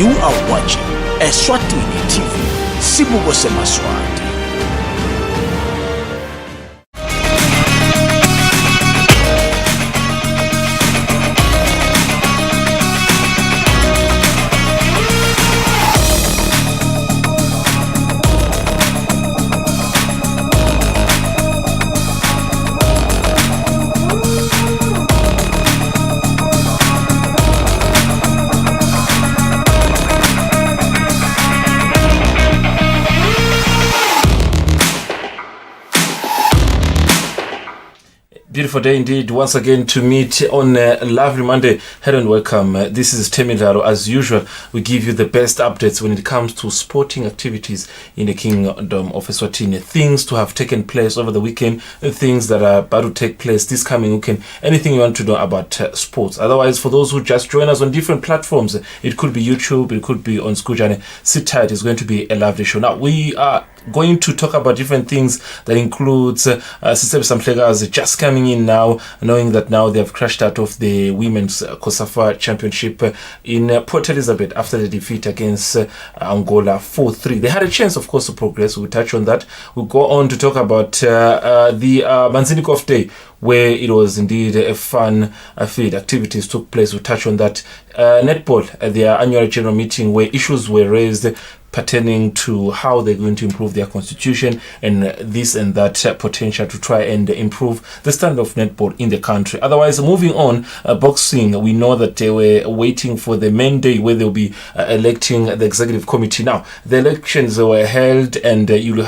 You are watching Eswatini TV, Sibuko Semaswati. Beautiful day indeed, once again to meet on a lovely Monday. Hello and welcome. This is Temidlalo. As usual, we give you the best updates when it comes to sporting activities in the Kingdom of Eswatini. Things to have taken place over the weekend, things that are about to take place this coming weekend, anything you want to know about sports. Otherwise, for those who just join us on different platforms, it could be YouTube, it could be on Skujane. Sit tight, it's going to be a lovely show. Now, we are going to talk about different things that includes some players just coming in now, knowing that now they have crashed out of the Women's COSAFA Championship in Port Elizabeth after the defeat against Angola 4-3. They had a chance, of course, to progress. We'll touch on that. We'll go on to talk about the Manzinikov Day, where it was indeed a fun field. Activities took place. We'll touch on that. Netball, their annual general meeting, where issues were raised pertaining to how they're going to improve their constitution and this and that potential to try and improve the standard of netball in the country. Otherwise, moving on, boxing, we know that they were waiting for the main day where they'll be electing the executive committee. Now, the elections were held, and you'll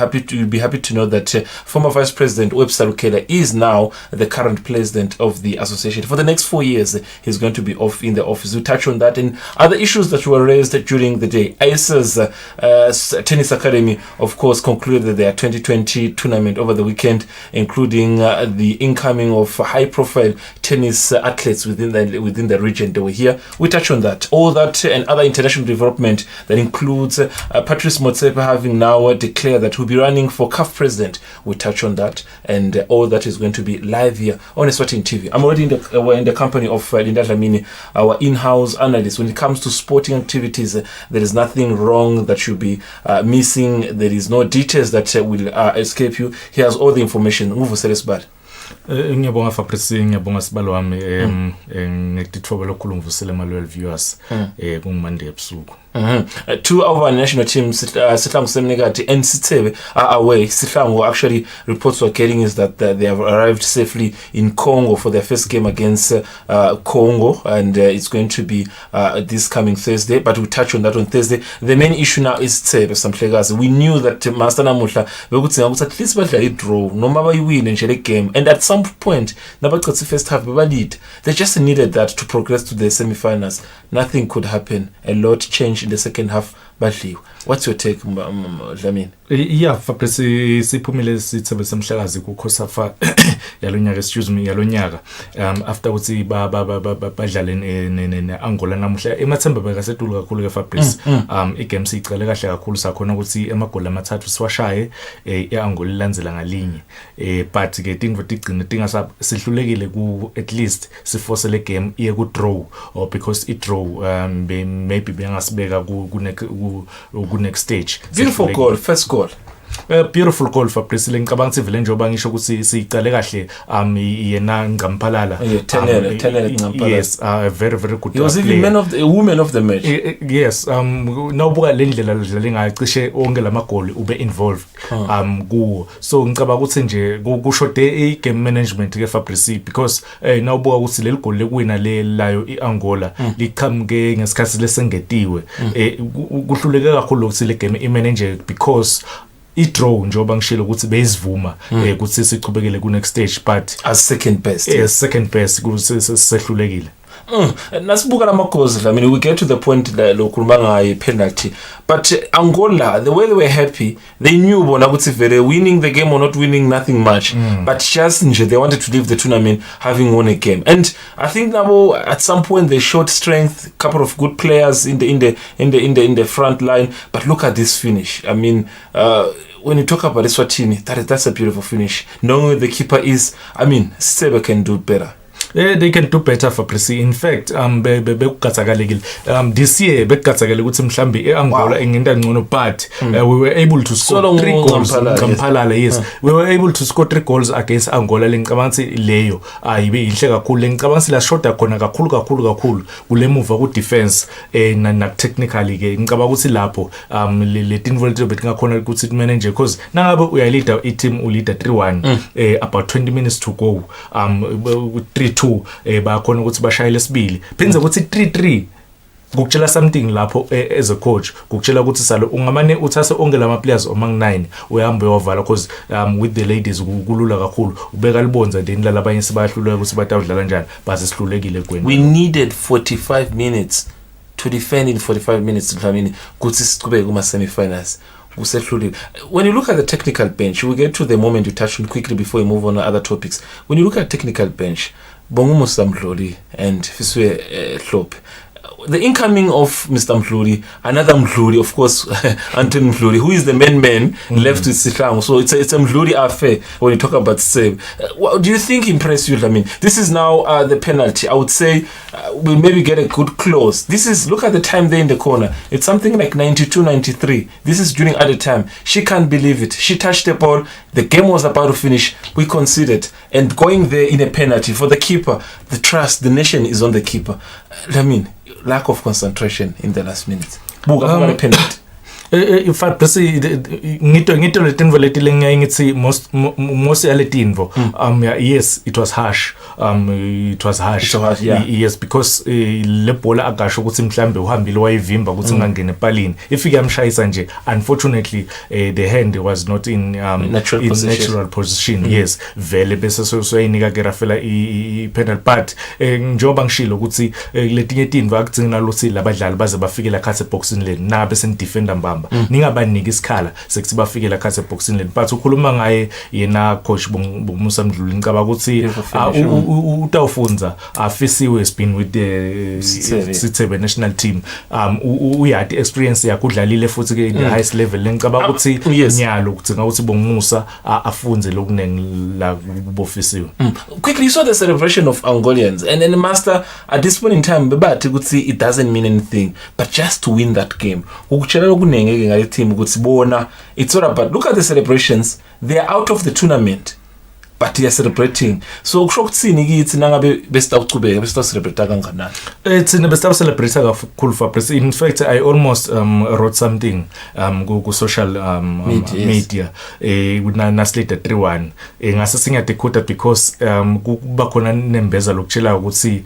be happy to know that former Vice President Webster Rukela is now the current president of the association. For the next 4 years, he's going to be off in the office. We'll touch on that and other issues that were raised during the day. ISA's Tennis Academy, of course, concluded their 2020 tournament over the weekend, including the incoming of high-profile tennis athletes within the region. They were here. We touch on that. All that and other international development that includes Patrice Motsepe having now declared that he'll be running for CAF president. We touch on that, and all that is going to be live here on Eswatini TV. I'm already in the company of Linda Dlamini, our in-house analyst. When it comes to sporting activities, there is nothing wrong that should be missing. There is no details that will escape you. He has all the information. Move Selesbad. Ngiyabonga Fabrice, ngiyabonga sibalo wami ngikuthoba lokhulu ngivusele malwel viewers kungimande ebusuku. Two of our national teams, Sihlangu Semnegati and Sitebe, are away. Sihlangu actually reports we're getting is that they have arrived safely in Congo for their first game against Congo, and it's going to be this coming Thursday. But we'll touch on that on Thursday. The main issue now is Sitebe. Some players, we knew that Master Namuhla we could say at least we draw, no matter you win and share a game, and at some point, Nabat's first half we lead. They just needed that to progress to the semi-finals. Nothing could happen. A lot changed in the second half. Badly. What's your take, Lamin? Yeah, Fabrice, siphumile sithebe semhlakazi ku COSAFA yalonyaka, excuse me, yalonyaka. After ukuthi badlale ne Angola namuhla emathemba bekasetulu kakhulu ke Fabrice. Igame sicale kahle kakhulu sakhona ukuthi emagoli amathathu siwashaye eAngola ilandzela ngalinye. But ke tingo tigcina tinga sihlulekile ku at least siforce le game iye ku draw, or because it draw maybe bengasibeka ku next stage. Beautiful goal, first goal. Beautiful goal for President ngicabanga ukuthi vele njengoba ngisho ukuthi sicale kahle yena Ngampalala. Yes, very good. He was even woman of the match. Yes, nawubuka le ndlela dlala ngacishe onke lamagoli ube involved kuwo. So ngicabanga ukuthi nje kushode i-game management ke Fabrice, because nawubuka ukuthi leli goal lekuwina le layo iAngola liqhamuke ngesikhathi lesengetiwe. Kuhluleke kakhulu ukuthi le game imanage because i-draw njengoba ngishilo ukuthi beyizivuma ukuthi sichubekele ku next stage, but as second best. Yes, second best kusehlulekile. Nasibuka lamagozi, I mean, we get to the point that lokhuluma ngayi penalty, but Angola, the way they were happy, they knew bona ukuthi vele winning the game or not winning nothing much, but just they wanted to leave the tournament having won a game. And I think now at some point they showed strength, couple of good players in the front line, but look at this finish. I mean, when you talk about Eswatini, that's a beautiful finish. Knowing where the keeper is, I mean, Sebe can do better. They can do better for Presi. In fact, this year Angola but we were able to score 3 goals. Yes. We were able to score 3 goals against Angola. Leyo ibe inhle kakhulu ngicabanga la shota khona kakhulu kule move ku defense na technically ke ngicabanga ukuthi lapho le involved bet ngakhona ukuthi manage because nangabe uyaleader I team uleader 3-1 about 20 minutes to go 3-2 bakhona ukuthi bashayele sibili phenze ukuthi 3-3 ukutshela something lapho as a coach ukutshela ukuthi salo ungamane uthase onke lama players omang9 uyahambe uyovala because with the ladies kulula kakhulu ubeka libonza then lalabanye sibahluleka ukuthi batawudlala kanjani base sihlulekile kweni. We needed 45 minutes to defend in 45 minutes Dlamini ukuthi siqhubeke kuma semi-finals. When you look at the technical bench, we'll get to the moment you touch on quickly before we move on to other topics. When you look at technical bench, Bongumo Mdluli and Fiswe Hlop, the incoming of Mr. Mdluli, another Mdluli, of course, Anthony Mdluli, who is the main man left with Sihlangu. So it's a Mdluli affair when you talk about save. What do you think impressed you? I mean, this is now the penalty. I would say we'll maybe get a good close. This is, look at the time there in the corner. It's something like 92, 93. This is during other time. She can't believe it. She touched the ball. The game was about to finish. We conceded. And going there in a penalty for the keeper, the trust, the nation is on the keeper. I mean, lack of concentration in the last minute. Buka penalty. In fact, ngito letinvo letilenge ngithi most letinvo yes it was harsh yes because le bola agasho ukuthi mhlambe uhambile wayivimba ukuthi ngangene epalini ifika yamshayisa nje unfortunately the hand was not in natural position yes vele bese soyinika ke rafela I penalty but njengoba ngishilo ukuthi letinye tinvo akugcina lokuthi labadlali baze bafikela khathe boxing lane na bese defender mbamba ningabaniki isikhala sekuthi bafikela khathe boxing lane but ukhuluma ngaye yena coach Musa Mdluli ngicaba ukuthi utawufunza afisiwe spin with the Sithebe national team uyati experience yakhe udlalile futhi ke in the highest level ngicaba ukuthi nyalo ukuthinga ukuthi Musa afunze lokunengi la kubofisiwe. Quickly, you saw the celebration of Angolians and then master at this point in time bebathi ukuthi it doesn't mean anything but just to win that game ukuchela lokunenge ngale team ukuthi bona it's all about look at the celebrations, they are out of the tournament but they are celebrating. So kusho ukuthini kithi nangabe besta uqhubeka besta celebrate kanganani? Thina besta celebrate kakhulu Fabrice. In fact I almost wrote something ku social media na slate 3-1 ngase singadecoda because kuba khona nembeza lokutshela ukuthi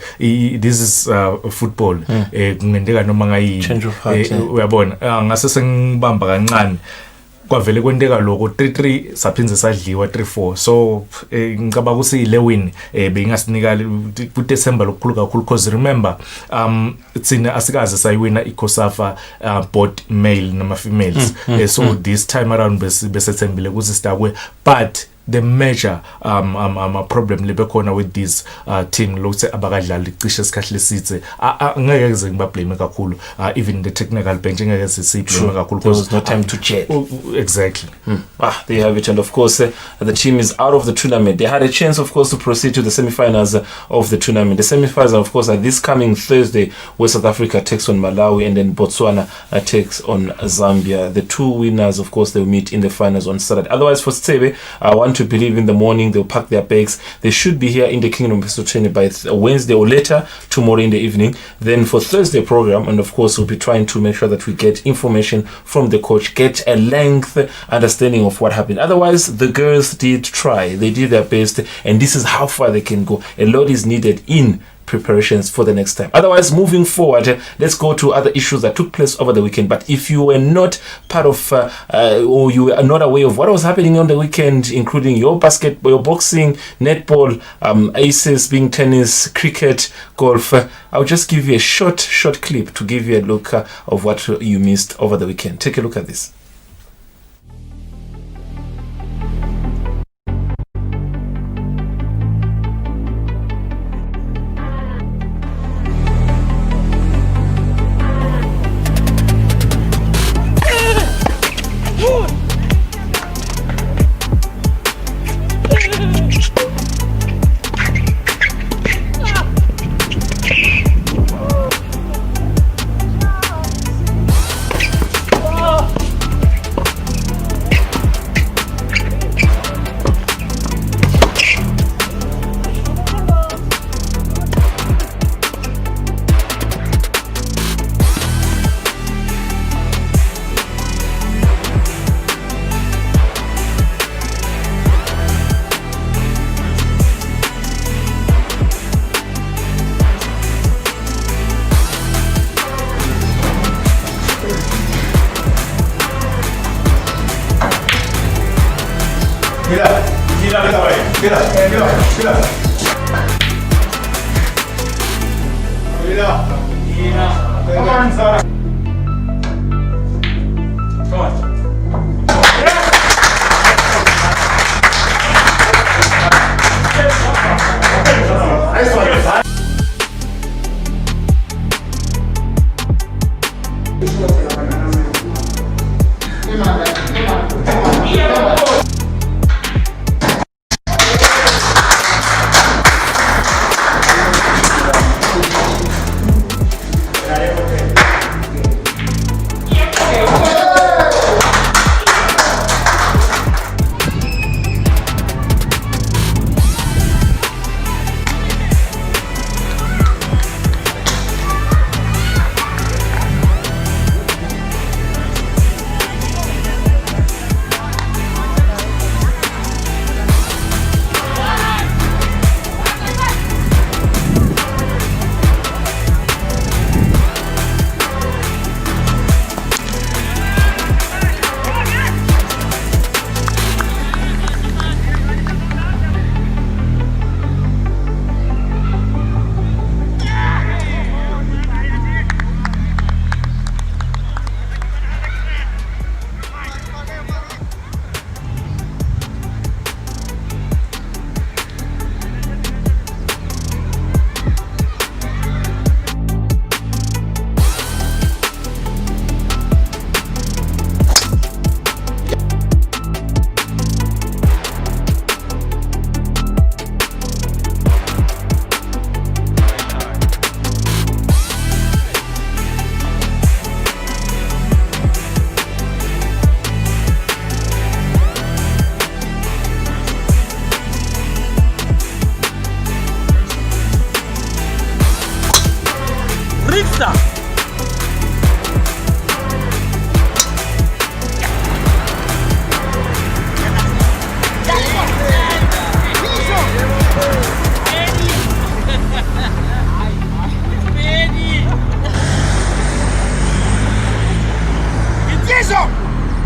this is football kungendeka noma ngayini uyabona ngase sengibamba kancane kwavele kwenteka lokho 3-3 saphinze sadliwa 3-4 so ngicaba ukuthi ile win bengasinika ku December lokukhulu kakhulu because remember thina asikaze sayiwina iCOSAFA both male nama females so this time around besethembile ukuthi sitakwe but the major problem lebekhona with this team lokuthi abakadlali cishe isikhathi lesithe ngeke ngeze ngibablame kakhulu even the technical bench ngeke siblame kakhulu because there's no time to chat. Exactly. There you have it. And of course the team is out of the tournament. They had a chance of course to proceed to the semi-finals of the tournament. The semi-finals of course are this coming Thursday where South Africa takes on Malawi and then Botswana takes on Zambia. The two winners of course they will meet in the finals on Saturday. Otherwise for Sithebe I want to believe in the morning they'll pack their bags. They should be here in the Kingdom of Eswatini by Wednesday or later tomorrow in the evening. Then for Thursday program, and of course we'll be trying to make sure that we get information from the coach, get a length understanding of what happened. Otherwise the girls did try, they did their best, and this is how far they can go. A lot is needed in preparations for the next time. Otherwise, moving forward, let's go to other issues that took place over the weekend. But if you were not part of or you were not aware of what was happening on the weekend, including your basketball, your boxing, netball, aces, being tennis, cricket, golf, I'll just give you a short clip to give you a look of what you missed over the weekend. Take a look at this. Come on, Sarah. Come on.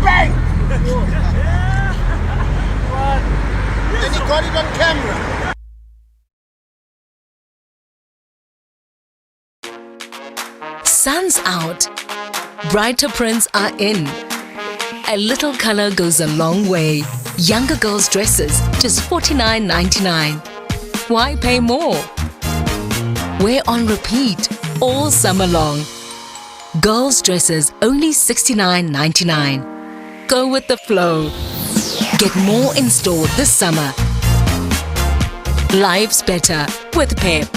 Bang! And he got it on camera. Sun's out. Brighter prints are in. A little color goes a long way. Younger girls' dresses, just $49.99. Why pay more? Wear on repeat all summer long. Girls' dresses, only $69.99. Go with the flow. Get more in store this summer. Life's better with Pep.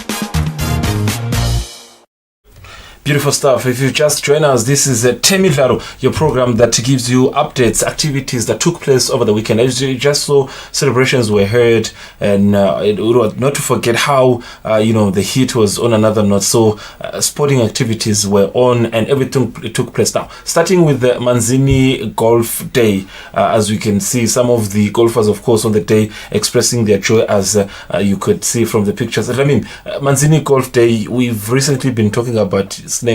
Beautiful stuff. If you just join us, this is Temidlalo, your program that gives you updates, activities that took place over the weekend. As you just saw, celebrations were heard, and not to forget how the heat was on another note. So sporting activities were on, and everything took place. Now, starting with the Manzini Golf Day, as we can see, some of the golfers, of course, on the day expressing their joy, as you could see from the pictures. I mean, Manzini Golf Day, we've recently been talking about. But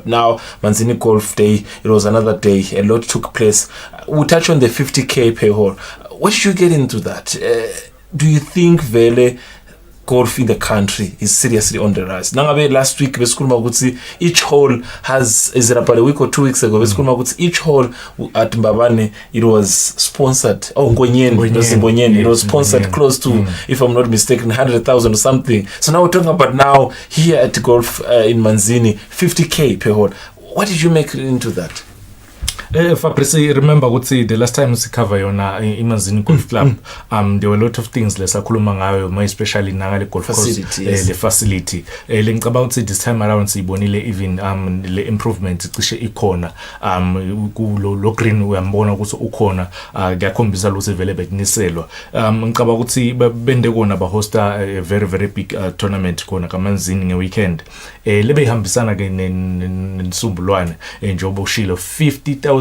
now Manzini Golf Day, it was another day. A lot took place. We'll touch on the 50k per hole. What did you get into that? Do you think Vele golf in the country is seriously on the rise? Nangabe last week each hole has, is it about a week or 2 weeks ago, each hole at Mbabane, it was sponsored. It was sponsored close to, if I'm not mistaken, 100,000 or something. So now we're talking about now here at golf in Manzini, 50k per hole. What did you make into that? Fabrice, remember the last time we cover yona iManzini Golf Club, there were a lot of things lesakhuluma ngayo, more especially nangale golf course, the facility. Ngicabanga ukuthi this time around sibonile even le improvement cishe ikhona. Lo green uyambona ukuthi ukhona, kuyakhombisa ukuthi vele bekuniselwa. Ngicabanga ukuthi bende kona ba hosta a very very big tournament kona kaManzini ngeweekend. Lebe ihambisana ke neNsumbulwane njengoba ushilo 50,000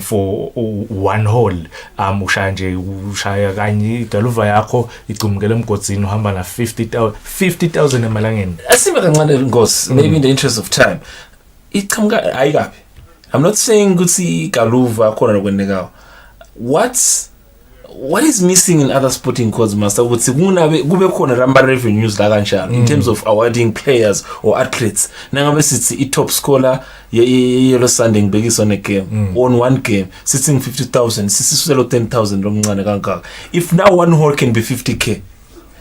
for one hole. Ushaya kanye igaluva yakho icumukele emgodzini uhamba na 50,000 emalangeni. Asime kancane Nkosi, maybe in the interest of time. Iqhamuka ayikapi. I'm not saying ukuthi igaluva khona nokwendekayo. what is missing in other sporting codes, Master? Would say kube khona ramba revenues la kanjalo in terms of awarding players or athletes. Nangabe sithi top scorer yellow Sunday ngibekisa on a game on one game sitting 50,000 sisiselo 10,000 lomncane kankaka. If now one hole can be 50k.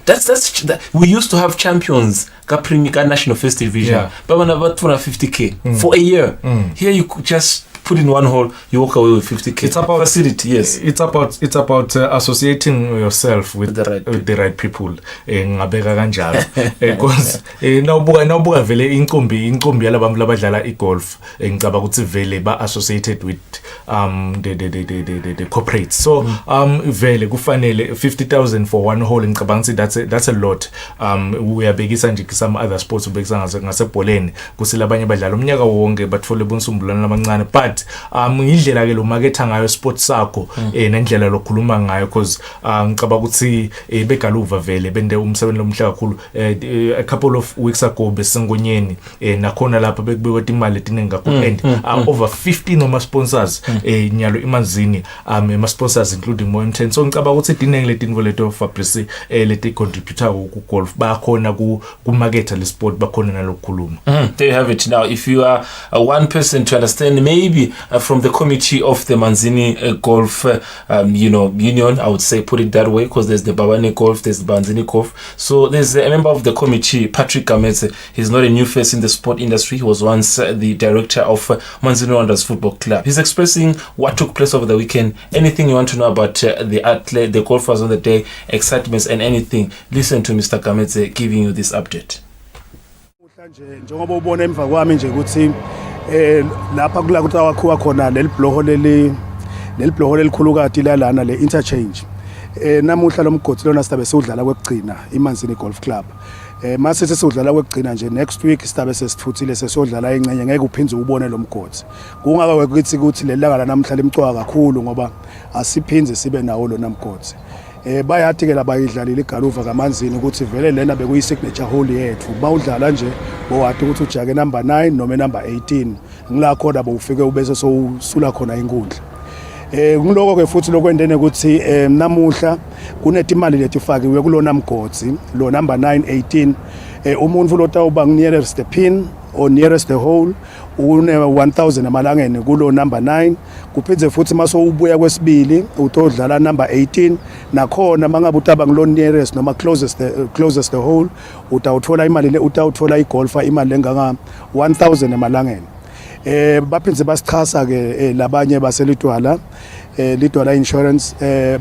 That we used to have champions ka national first division. But when about 250k for a year. Here you could just put in one hole, you walk away with 50k. It's about facility, yes. It's about associating yourself with the right people. Ngabeka kanjalo. Because nawubuka vele inkombi yalabam labadlala igolf ngicaba ukuthi vele ba associated with the corporates. So vele kufanele 50,000 for one hole ngicabanga ukuthi that's a lot. Uyabekisa nje some other sports ubekisa ngasebholeni kusilabanye badlala umnyaka wonke batfole bonsumbulana lamancane, but indlela ke lo market ngayo sports sakho nendlela lokhuluma ngayo, because ngicaba ukuthi begaluva vele bende umsebenzi lomhla kakhulu. A couple of weeks ago besengonyeni nakhona lapha bekubekwa imali etiningi kakhulu and over 50 noma sponsors nyalo imanzini ama sponsors including more M10. So ngicaba ukuthi idiningi letinvolved Fabrice leti contributor ku golf bakhona ku market le sport bakhona nalokukhuluma. There you have it. Now if you are one person to understand, maybe from the committee of the Manzini Golf union, I would say put it that way, because there's the Babane Golf, there's the Manzini Golf. So there's a member of the committee, Patrick Kametse. He's not a new face in the sport industry. He was once the director of Manzini Wanderers Football Club. He's expressing what took place over the weekend. Anything you want to know about the athlete, the golfers on the day, excitements and anything, listen to Mr. Kametse giving you this update. Njengoba ubona emva kwami nje ukuthi lapha kula kuthi wakhuwa khona leli blohole elikhulu kati lana le interchange namuhla lo mgodi lona sizabe siudlala kwekugcina iManzini Golf Club. Mase sesudlala kwekugcina nje next week sizabe sesithuthile sesodlala encenye ngeke uphinze ubone lo mgodi. Kungaka ukuthi lelanga la namhla lemcwaka kakhulu ngoba asiphinze sibe nawo lo namgodi. Bayathi ke labayidlalile igaluva kaManzini ukuthi vele lena bekuyi signature hole yethu bawudlala nje bowathi ukuthi ujake number 9 noma number 18 ngila khona bowufike ubese sowusula khona inkundla. Ngiloko ke futhi lokwendene ukuthi namuhla kunetimali letifakiwe kulona mgodi lo number 9 18 umuntu lotawuba nearest the pin or nearest the hole une 1000 amalangeni kulo number 9 kuphindze futhi maso ubuya kwesibili utodlala number 18 nakhona mangabe utaba ngilo nearest noma closest the hole utawuthola imali le utawuthola igolfer imali engaka 1000 amalangeni. Baphindze basichasa ke labanye baselidwala lidwala insurance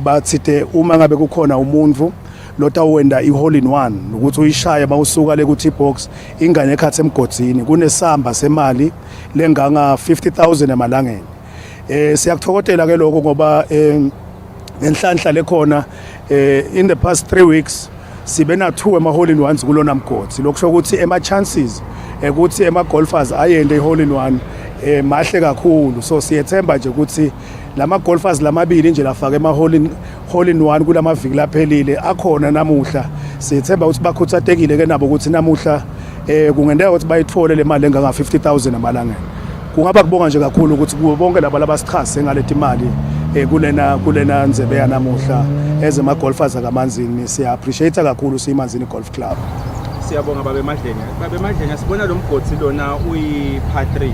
bathithe uma ngabe kukhona umuntu lotawenda ihole in one ukuthi uyishaya mawusuka le ku T-box ingane ekhathe emgodini kunesamba semali lenganga 50,000 emalangeni. Siyakuthokozela ke lokho ngoba enhlanhla lekhona in the past 3 weeks sibe na 2 hole in ones kulona mgodi lokusho ukuthi ema chances ukuthi ema golfers ayende ihole in one mahle kakhulu. So siyethemba nje ukuthi lama golfers lamabili nje lafaka ema hole in one kulama viki laphelile akhona namuhla. Siyethemba ukuthi bakhuthathekile ke nabo ukuthi namuhla kungendeka ukuthi bayithole le mali engaka 50,000 amalangeni. Kungaba kubonga nje kakhulu ukuthi kubo bonke laba labasichase ngaleti mali kulena nzebe yanamuhla ezema golfers akaManzini. Siya appreciate kakhulu siManzini Golf Club. Siyabonga babe Madlenya sibona lo mgodi lona uyi part 3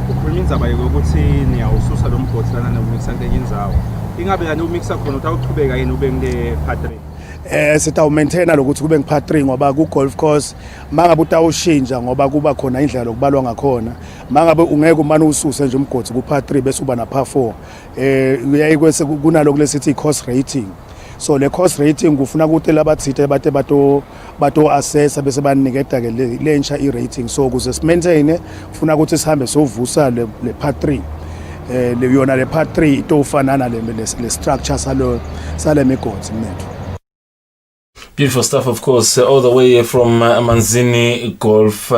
ukhuluma indzaba yokuthi niyawususa lo mgodi lana nomix angenye indzawo ingabe yani umixa khona utawuchubeka yini ube ngile part 3 sitawumaintaina lokuthi kube ngipart 3 ngoba ku golf course mangabe utawushintsha ngoba kuba khona indlela okubalwa ngakhona mangabe ungeke umane ususe nje umgodi ku part 3 bese uba na part 4 uyayi kwese kunalo kulesithi course rating. So le course rating kufuna ukuthi labathithe bate bato assess bese baniketa ke lensha I rating. So kuze simaintain kufuna ukuthi sihambe sovusa le part 3 le yona le part 3 itofanana le structure sale migodi mnethu. Beautiful stuff, of course, all the way from Manzini Golf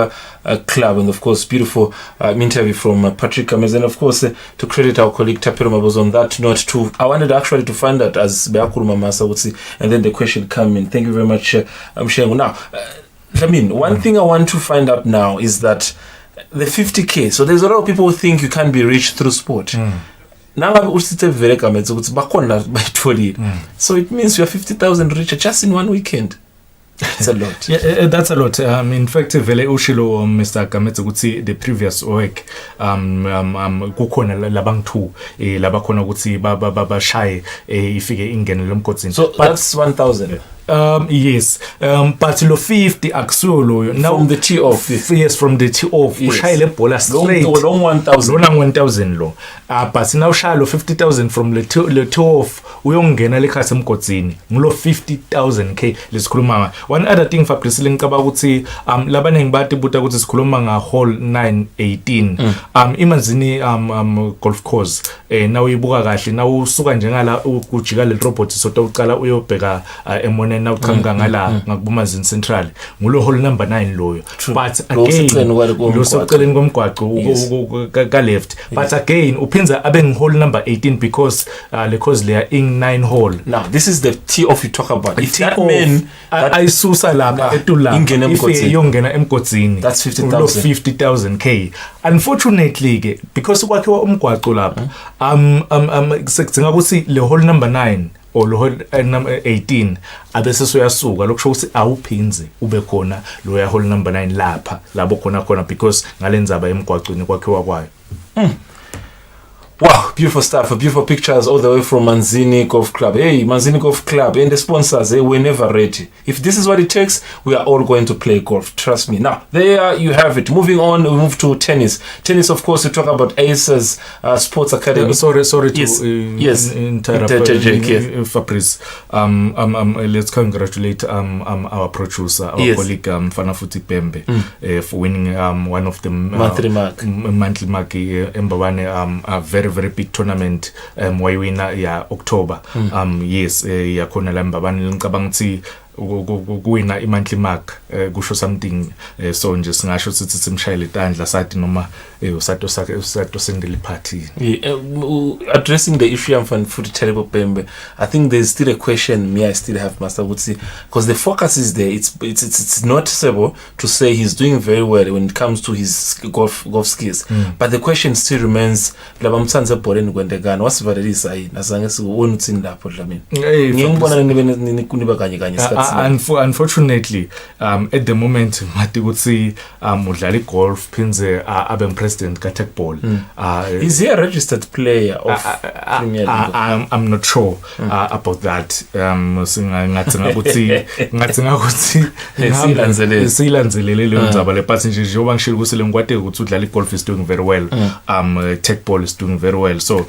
Club, and of course, beautiful interview from Patrick Kameze, and of course, to credit our colleague Tapiroma was on that note too. I wanted actually to find out as Beakuruma Masa would see, and then the question come in. Thank you very much, Shengu. Now, one thing I want to find out now is that the 50K. So there's a lot of people who think you can't be rich through sport. nangabe usithe vele gamethe ukuthi bakhona bayitholile. So it means you are 50,000 richer just in one weekend. That's a lot. Yeah, that's a lot. In fact, vele ushilo Mr. Gamethe ukuthi the previous week kukhona labang 2 labakhona ukuthi bashaye ifike ingene lomgodzini. So that's 1,000. Yes, but lo 50 akusulo now from the tee off. Yes, from the tee off. Ushaye le bola straight. Long 1,000. Long 1,000 lo. But now ushaya lo 50,000 from the tee off uyongena lekhasi emgodzini. Ngilo 50,000k lesikhuluma. One other thing Fabrice lengicaba ukuthi labanengi bathi buta ukuthi sikhuluma nga hole 918. Imagine golf course now uyibuka kahle now usuka njengala ukujika le robot sota uqala uyobheka emone na uqhamuka ngala ngakubumazini central ngulo hole number 9 loyo. But again lo soceleni komgwaqo ka left, but again uphinza abe ngihole number 18 because le course layer in 9 hole. Now this is the tee off you talk about. If that mean ayisusa lapha etulapha if yongena emgodzini, that's 50,000 unfortunately ke because kwakhiwa umgwaqo lapha sekudzinga ukuthi le hole number 9 or lo number 18 abese soyasuka lokusho ukuthi awuphinze ube khona lo ya hole number 9 lapha labo khona because ngalenzaba emgwaqweni kwakhiwa kwayo. Wow, beautiful stuff, beautiful pictures all the way from Manzini Golf Club. Hey, Manzini Golf Club and the sponsors, we're never ready. If this is what it takes, we are all going to play golf. Trust me. Now, there you have it. Moving on, we move to tennis. Tennis, of course, we talk about Aces Sports Academy. Sorry yes. Yes. Interrupt, Fabrice. Let's congratulate our producer, our colleague Fanafuti Pembe, for winning one of the monthly mark Mbabane, a very big tournament wayewina ya October. Yes, yakhona la Mbabane ngicabanga ukuthi kuwina i-monthly mark kusho something so nje singasho sithi simshayele itandla sathi noma usato sendele party. Addressing the issue of Fanafuti Terrible Pembe, I think there's still a question I still have, Master Wutsi, because the focus is there. It's noticeable to say he's doing very well when it comes to his golf skills, but the question still remains labamtsanze boreni kwendegana wasivalelisa yini azange siwona uthini lapho dlamini ngiyibona niba kanye unfortunately at the moment ngathi ukuthi udlala igolf phinze abe president ka tech ball. Is he a registered player of Premier League? I'm not sure about that. Singatsinga ukuthi silanzelele le ndzaba le but nje njengoba ngishilo ukuthi lengwate ukuthi udlala igolf is doing very well. Tech ball is doing very well, so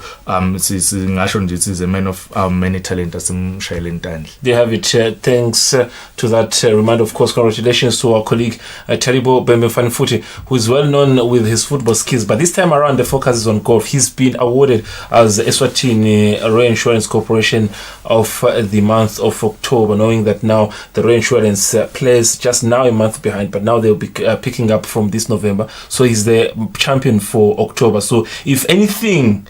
singasho nje is a man of many talent asimshayele intandla. They have it. Thanks to that reminder, of course, congratulations to our colleague Taribo Bembe Fanafuti, who is well known with his football skills, but this time around the focus is on golf. He's been awarded as Eswatini Reinsurance Corporation of the month of October, knowing that now the reinsurance plays just now a month behind, but now they'll be picking up from this November. So he's the champion for October. So if anything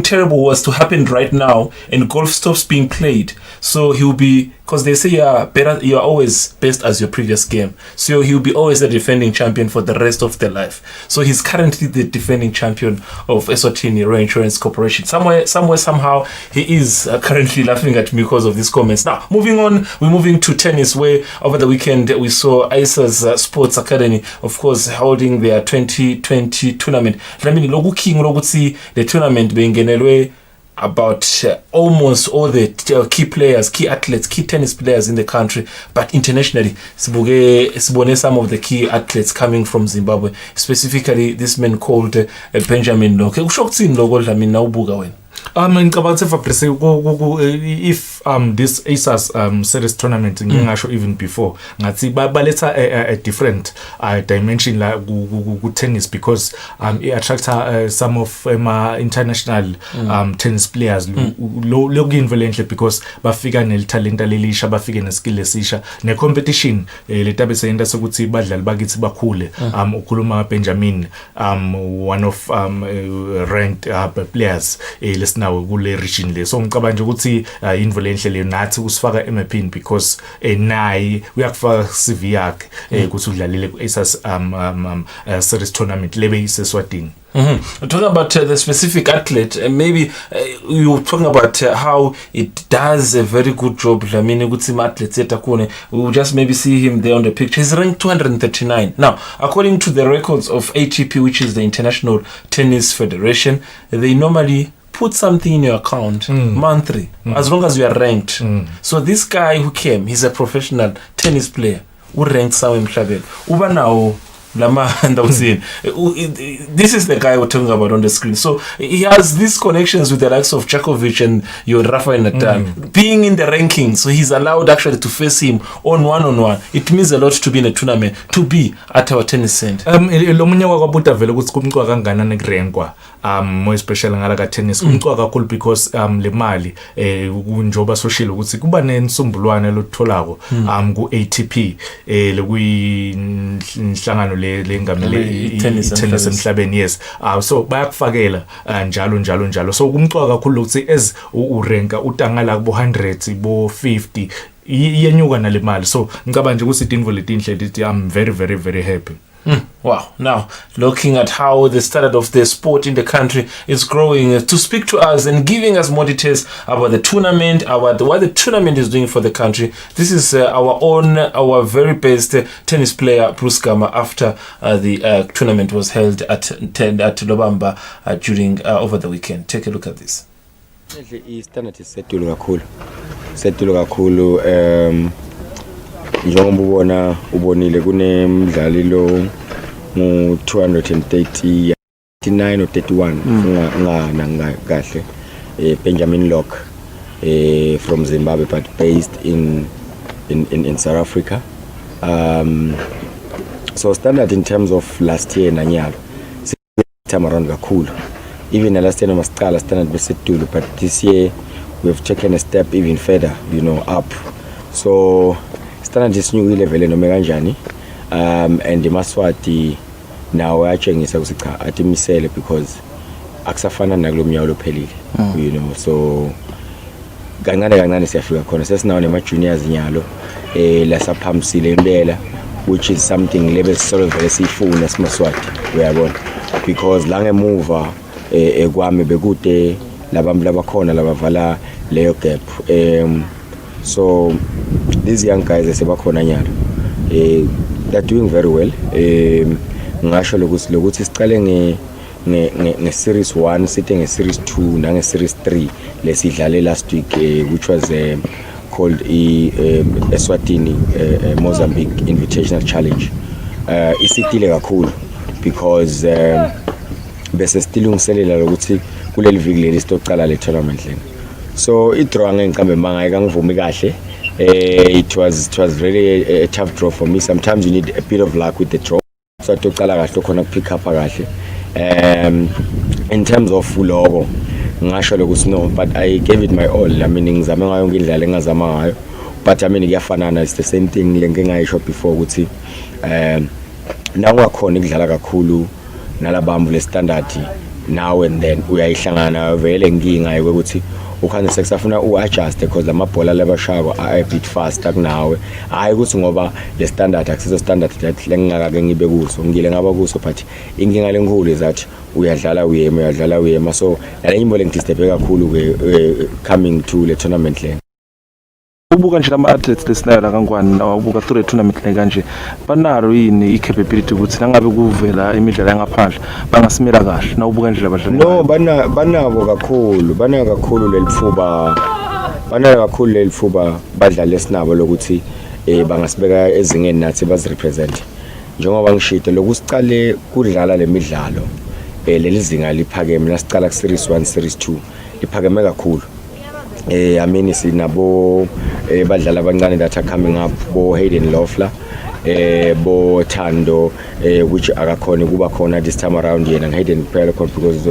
terrible was to happen right now and golf stops being played, so he'll be, because they say you are always best as your previous game, so he'll be always a defending champion for the rest of their life. So he's currently the defending champion of Eswatini Reinsurance Corporation. Somehow he is currently laughing at me because of these comments. Now moving on, we're moving to tennis, where over the weekend we saw Aces Sports Academy, of course, holding their 2020 tournament. I mean, the tournament being in about almost all the key players, key athletes, key tennis players in the country, but internationally, sibone some of the key athletes coming from Zimbabwe, specifically this man called Benjamin Loke. Ushokuthini lokho Dlamini nawubuka wena? Ngicabanga Fabrice if this Aces series tournament ngingasho even before ngathi baletha a different dimension la ku tennis, because it attracts some of international tennis players lo kuyinvelenhle because bafika neltalent lelisha, bafika neskill lesisha ne competition letabe seyenda sokuthi badlali bakithi bakhule. Ukhuluma Benjamin, one of ranked players lesinawo kule region le, so ngicabanga nje ukuthi invelenhle le nathi usifaka emaphini because nayi uyakufaka CV yakhe ukuthi udlalile ku Aces series tournament lebe iseswatini. Talking about the specific athlete, maybe you were talking about how it does a very good job. I mean, we will just maybe see him there on the picture. He's ranked 239. Now, according to the records of ATP, which is the International Tennis Federation, they normally put something in your account monthly, as long as you are ranked. So this guy who came, he's a professional tennis player who ranked somewhere in Mhlabeni. Uba now this is the guy we're talking about on the screen. So he has these connections with the likes of Djokovic and your Rafael Nadal being in the rankings, so he's allowed actually to face him on one. It means a lot to be in a tournament, to be at our tennis center. Lo munye wakwabuta vele ukuthi kumcwa kanganani kurenkwa more especially ngala ka tennis kumcwa kakhulu because le mali njoba social ukuthi kuba nensumbulwane lotholako ku ATP lekuyinhlangano lengamele tennis emhlabeni. Yes, so bayakufakela njalo so kumcwa kakhulu ukuthi as urenka utangala kubo 100 bo 50 iyenyuka nale mali. So ngicabanga nje ukuthi itinvo letinhle lithi I'm very happy. Wow. Now, looking at how the standard of the sport in the country is growing, to speak to us and giving us more details about the tournament, about what the tournament is doing for the country, this is our very best tennis player, Bruce Gama, after the tournament was held at Lobamba during over the weekend. Take a look at this. Standard is settled kakhulu. Njengoba ubonile kunemdlali lo mu 230 39 or 31 ngana kahle Benjamin Locke from Zimbabwe but based in South Africa. So standard in terms of last year nanyalo time around kakhulu. Even last year masiqala standard besetulu, but this year we've taken a step even further, up. So standard is new level no kanjani and Maswati now ayatshengisa ukuthi cha atimisele because akusafana nakulomnyaka lophelile, so kancane siyafika khona sesinawo nema juniors nyalo lasaphambisile impela, which is something level sort of esifuna siMaswati uyabona, because la ngemuva ekwami bekude labantu labakhona labavala leyo gap. So these young guys esebakhona nyalo they're doing very well. Ngasho lokuthi siqale nge series 1 sitting nge series 2 nange series 3 lesidlale last week, which was called Eswatini Mozambique Invitational Challenge. Isitile kakhulu because bese stilungiselela lokuthi kuleli viki leli sitoqala le tournament lena. So idraw ngenkambe manga ayikangivumi kahle. It was really a tough draw for me. Sometimes you need a bit of luck with the draw. So toqala kahle khona pick up kahle. In terms of logo ngasho lokuthi no, but I gave it my all. I mean ngizama ngayo ngindlela engazama ngayo, but I mean kuyafanana, it's the same thing ngengayisho before ukuthi nawo wakhona ikudlala kakhulu nalabambu le standard now and then uyayihlangana vele nginga ukuthi ukhanye sekusafuna uadjust because lamabhola labashako a bit faster kunawe, hayi ukuthi ngoba le standard akusizo standard lengingaka ngibe kuso ngile ngaba kuso, but inkinga lenkulu is that uyadlala uyema, so nalenyimbo lengidisturbe kakhulu coming to le tournament le. Ubuka nje lama athletes lesinayo la kangwani na ubuka through tournament le kanje banalo yini i-capability ukuthi nangabe kuvela imidlalo yangaphandle bangasimela kahle na ubuka nje labadlali? No, banabo kakhulu lelifuba badlala lesinabo lokuthi bangasibeka ezingeni nathi bazirepresent. Njengoba ngishito lokusicale kudlala lemidlalo leli zinga liphakeme, nasicala ku series 1 series 2 liphakeme kakhulu. I mean sinabo badlala abancane that are coming up, bo Hayden Loeffler, bo Tando, which akakhona kuba khona this time around yena ngihayden phela khona because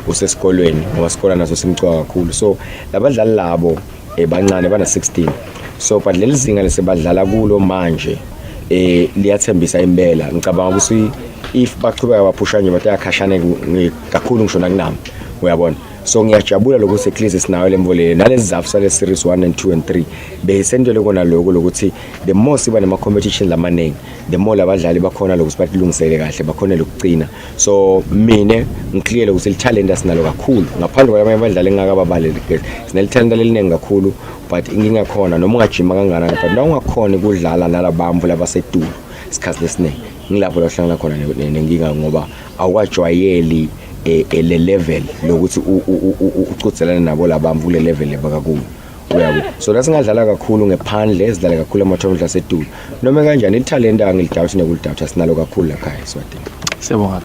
usesikolweni wasikole naso simcwa kakhulu. So labadlali labo bancane bana 16. So but leli zinga lesebadlala kulo manje liyathembisa impela. Ngicabanga ukuthi if baqhubeka baphusha nje bathi ayakhashana kakhulu ngishona kunami, uyabona. so ngiyajabula lokuthi eclise sinayo lemvole nalezi zafu sale series 1 and 2 and 3 besendele kona lokho lokuthi the more siba nema competitions lamaningi the more labadlali bakhona lokuthi batilungisele kahle bakhona lokugcina so mina ngiclear lokuthi talent asinalo kakhulu ngaphandle kwabanye abadlali engakababaleli sinelithanda lelinengi kakhulu but inkinga khona noma ungajima kangakanani but na ungakhona ukudlala nalabamvu labasedulu isikhathi lesiningi ngilapho lahlangana khona nenkinga ngoba awukajwayeli le level lokuthi ucuthelana nabo labamvu le level lebakakuyo uyabo so lasingadlala kakhulu ngephandle esidlala kakhulu amathomdla asedulu noma kanjani italent angilidoubt nekulidoubt asinalo kakhulu la ekhaya Eswatini. Siyabonga.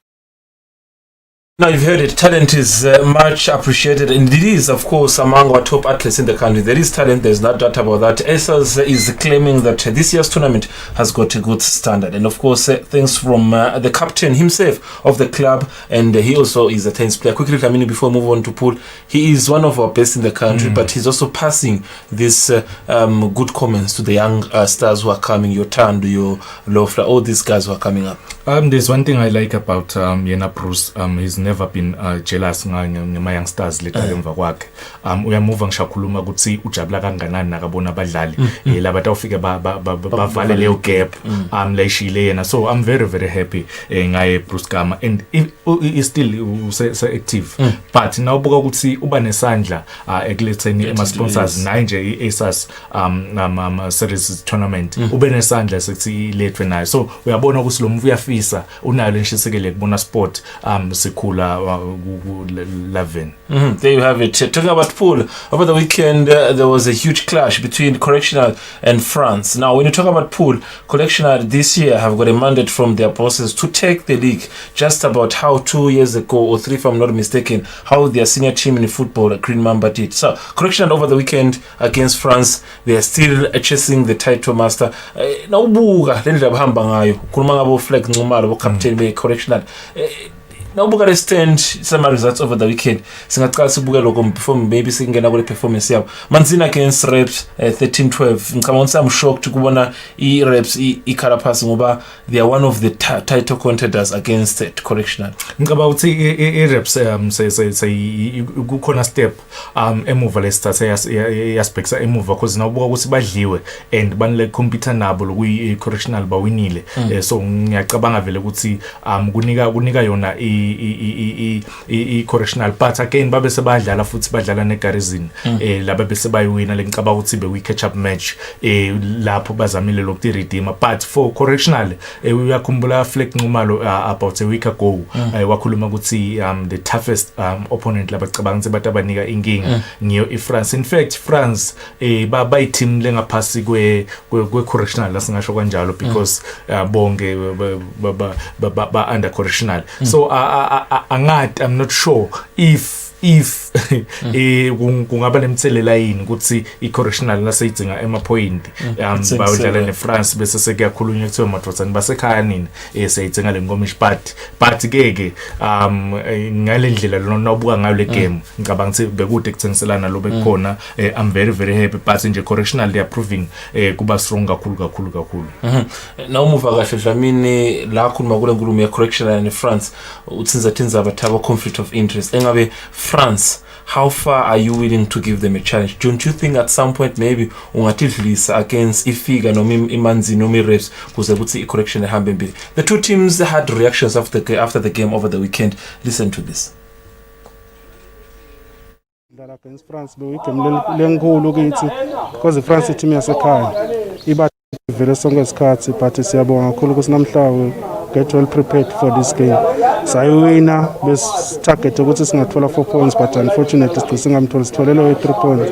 Now you've heard it, talent is much appreciated and it is of course among our top athletes in the country. There is talent, there's no doubt about that. ESAS is claiming that this year's tournament has got a good standard and of course thanks from the captain himself of the club and he also is a tennis player. Quickly Kamini, before we move on to Paul, he is one of our best in the country but he's also passing this good comments to the young stars who are coming, your Tandu, your Lofla, all these guys who are coming up. There's one thing I like about Yena Bruce. He's never been jealous ngama youngsters leta emva kwakhe. Uyamuva ngishakhuluma ukuthi ujabula kanganani nakabona abadlali laba tawufika bavale leyo gap leshile yena. So I'm very very happy ngaye Bruce Gama and he still active but nawubuka ukuthi uba nesandla ekuletheni ama sponsors naye nje ESAS series tournament ube nesandla sethi ilethwe nayo. So uyabona ukuthi lo mvu uyafisa unayo lenshisekele kubona sport sikhula Lavin. There you have it. Talking about pool, over the weekend there was a huge clash between Correctional and France. Now when you talk about pool, Correctional this year have got a mandate from their bosses to take the league, just about how 2 years ago or 3 if I'm not mistaken, how their senior team in football, Green Mamba, did. So Correctional over the weekend against France, they are still chasing the title master. Now buga lendla bahamba ngayo kuluma ngabo flag ngumalo bo captain be Correctional. Now buka the stand some results over the weekend. Singaqala sibuke lokho before maybe singena kule performance yabo. Manzini against Reps 13-12. Ngicabanga I'm shocked ukubona i-Reps i-color pass ngoba they are one of the title contenders against Correctional. Ngicabanga ukuthi i-Reps kukhona step emuva lesithatha yaspecta emuva because nawubuka ukuthi badliwe and banile compete nabo lokuyi Correctional bawinile. So ngiyacabanga vele ukuthi kunika yona i-Correctional but again babe sebadlala futhi badlala neGarizini laba bese bayiwina ngicabanga ukuthi be catch up match lapho bazamile lokhu redeem but for Correctional uyakhumbula flag nqumalo about a week ago wakhuluma ukuthi the toughest opponent labacabanga ukuthi batabanika inkinga ngiyo iFrance. In fact France bayi team lengaphasi kwe Correctional lasingasho kanjalo because bonke ba under Correctional. So I'm not sure if kungaba nemthelela yini ukuthi iCorrectional laseyidzinga emapoint bayodlala neFrance bese sekuyakhulunywa kuthiwa madodzana basekhaya nini seyidzinga lenkomishi but keke ngale ndlela lona ubuka ngayo le game ngicabanga ukuthi bekude kuthengiselana lo bekhona. I'm very very happy but nje Correctional they are proving kuba strong kakhulu. Na umuva kahle Dlamini la khuluma kule nkulumo ye Correctional neFrance utsinza abathaba conflict of interest engabe France, how far are you willing to give them a challenge? Don't you think at some point maybe ungatidlisa against ifiga noma imanzi noma iReps kuze kuthi iCorrectional ehambe mbili? The two teams had reactions after the game over the weekend. Listen to this. Against France bewigame lenkulu kithi because France team yasekhaya iba vele sonke isikhathi but siyabonga kakhulu ukuthi namhlanje get well prepared for this game. Sayuwina bes target ukuthi singathola 4 points but unfortunately singamthola sitholele 3 points.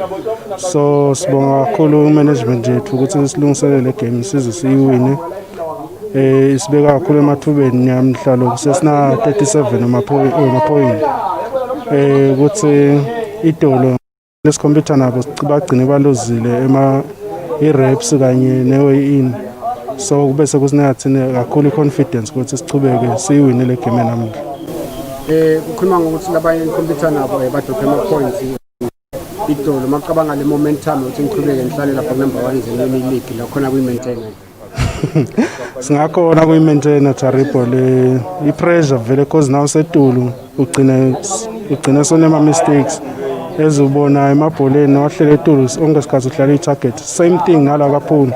So sibonga kakhulu management yethu ukuthi silungiselele game size siyiwine. Isibeka kakhulu emathubeni namhlanje sesina 37 ama-point. Ukuthi idolo lesikhompyutha nabo bagcine balozile i-Reps kanye ne-way in. So kube sekusingathini kakhulu confidence ukuthi sichubeke siyiwine le game namuhla. Kukhuluma ngokuthi labanye incomputer nabo badrophe ama points idolo macabanga le momentum ukuthi ngiqhubeke ngihlale lapha number 1 zeni league la khona kuyi-maintain. Singakhona kuyi-maintain Taripo le i-pressure vele cause now setulu ugcina ugcina sonema mistakes ezubona emabholeni wahlele etulu ongesikhathi udlala i-target. Same thing ngala kaphulu.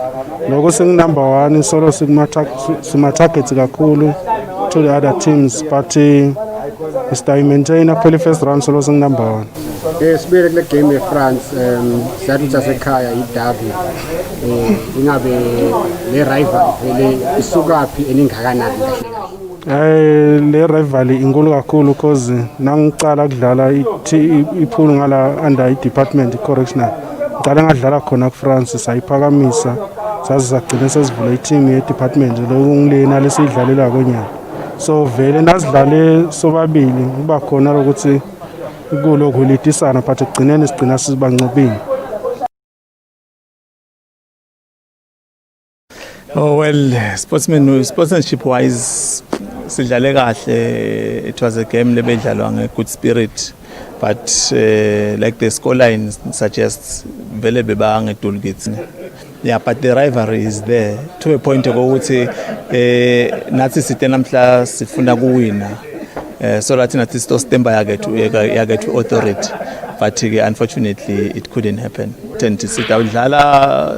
Lokho singu-number 1 solo sima-targets kakhulu to the other teams, but maintain phela first round solo singu-number 1. Sibuyele kule game ye-France, siyathi ukuthi asekhaya idabi, ingabe le rival vele isukaphi eningakanani kahle? Le rival inkulu kakhulu because nangicala kudlala ipool ngala under i-department correctional. Ngicala ngadlala khona ku-France sayiphakamisa saze sagcina sesivula i-team ye-department lokungilena lesiyidlalela konyaka. So vele nasidlale sobabili kuba khona ukuthi kulokhu litisana but ekugcineni sigcina sibanqobile. Oh well, sportsmanship wise sidlale kahle. It was a game lebedlalwa nge good spirit, but like the scoreline suggests vele beba nge tool gates. Yeah, but the rivalry is there to a point ukuthi nathi sithe namhla sifuna kuwina, so that nathi sto stemba yagethu authority, but unfortunately it couldn't happen. Sitawudlala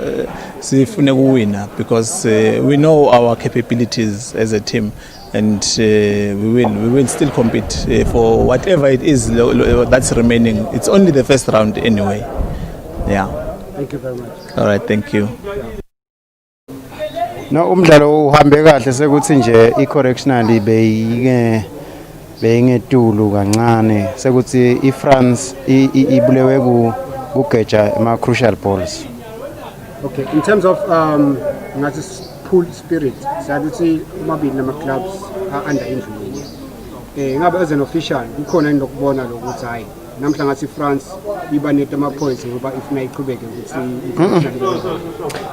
sifune kuwina because we know our capabilities as a team, and we will still compete for whatever it is that's remaining. It's only the first round anyway. Yeah. Thank you very much. All right, thank you. No, umdlalo uhambe kahle sekuthi nje i-correctional beyingetulu kancane sekuthi i-France ibulewe kugeja ama-crucial balls. Okay, in terms of ngathi pool spirit, siyathi ukuthi umabili nama-clubs under injury. Ngabe as an official kukhona into lokubona lokuthi hayi namhla ngathi France iba net ama-points ngoba ifuna iqhubeke ukuthi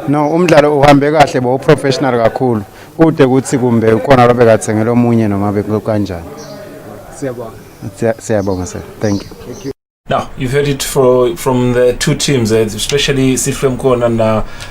no, umdlalo uhambe kahle bo professional kakhulu kude ukuthi kumbe ukhona lobekathengela omunye noma bekanjani. Siyabonga sir. Thank you. Now, you've heard it from the two teams, especially Sifrem Kon and